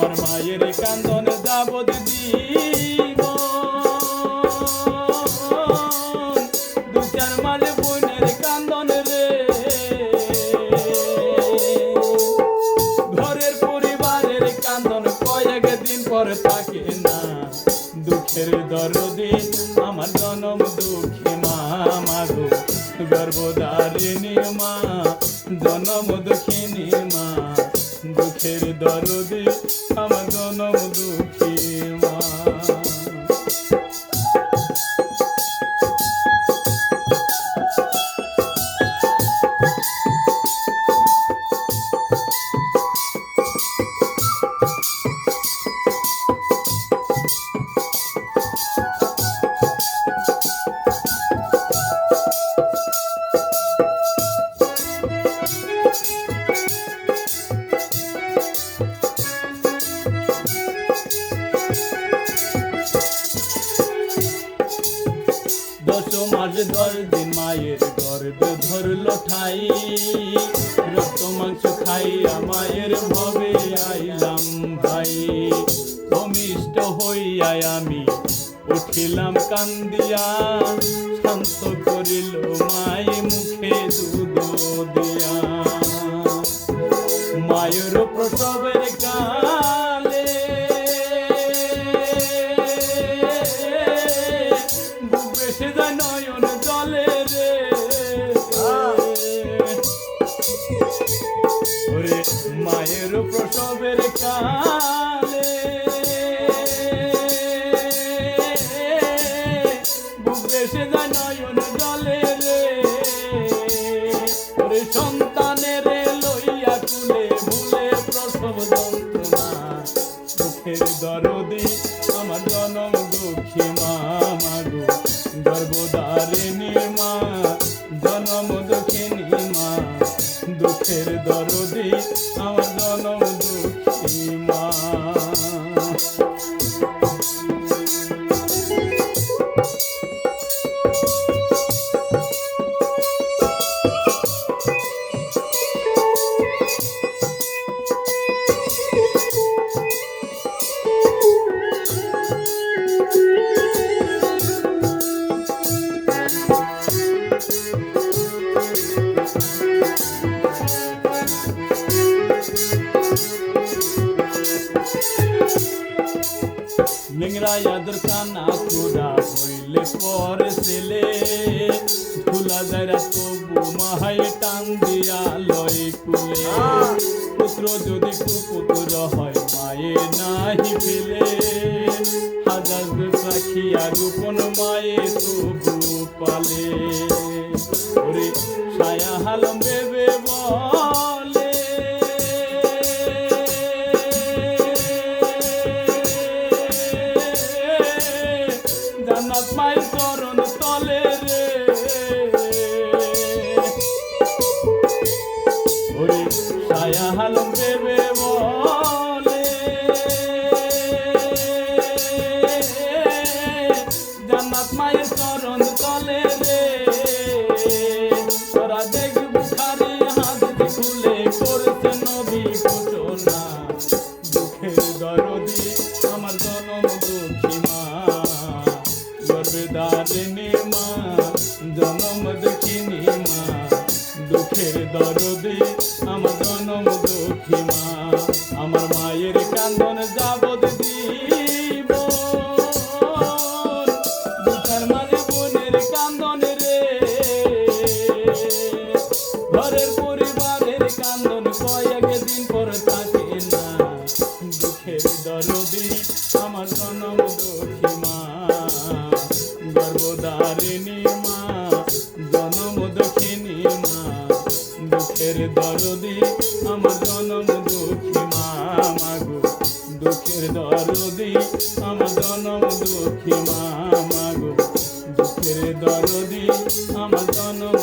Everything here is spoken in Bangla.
আমার মায়ের কান্দন যাবদ দিব দু চার মাস বোনের কান্দন রে ঘরের পরিবারের কান্দন কয়েকদিন পর থাকে না দুঃখের দরদে আমার জনম দুঃখী মা মাগো গর্ভধারিণী মা জনম দুঃখিনী মা দুঃখের দরদে আমার জনম দুঃখী মা মাস 10 দিন মায়ের গর্ভে ধরলো ঠাই রক্ত মাংস খাইয়া মায়ের ভবে আইলাম ভাই ভূমিষ্ঠ হইয়া আমি উঠিলাম কান্দিয়া শান্ত করিল মায়ে মুখে দুধ দিয়া মায়ের প্রসবের কালে বেশি যায় নয়ন জলে রে ওরে মায়ের প্রসবের কালে বেশি যায় নয়ন জলে রে ওরে সন্তানের লইয়া তুলে ভুলে প্রসব যন্ত্রণা দুঃখের দরদে আমার জনম দুঃখী মা মাগো গর্ভধারিণী মা জনম দুঃখিনী মা দুঃখের দরদে আমার জনম দুঃখী মা নিংরা ইয়াদের কানা খুদা হইলে পরে ছেলে ধুলা যারা তবু মাহাই টান দিয়া লয় কুলে পুত্র যদি কুপুত্র হয় মায়ে নাহি ফেলে হাজার রাখিয়া গোপন মায়ে তবু পালে ওরে ছায়া হালম বেবে বলে জান্নাত মায়ের চরণ তলে রে ওরে ছায়া হালম দেবে বলে জান্নাত মায়ের চরণ তলে রে তোরা দেখ বুখারি হাদিস খুলে করছে নবী ঘোষণা দুঃখের দরদি আমার জনম দুঃখী মা গর্ভধারিণী মা জনম দুঃখিনী মা দুঃখের দরদে আমার জনম দুঃখী মা আমার মায়ের কান্দন যাবদ দিব দু চার মাস বোনের কান্দন রে ঘরের পরিবারের কান্দন কয়েকদিন পর থাকে না দুঃখের দরদে আমার জনম দুঃখী মা গর্ভধারিণী মা জনম দুঃখিনী মা দুঃখের দরদে আমার জনম দুঃখী মা মাগো দুঃখের দরদে আমার জনম দুঃখী মা মাগো দুঃখের দরদে আমার জনম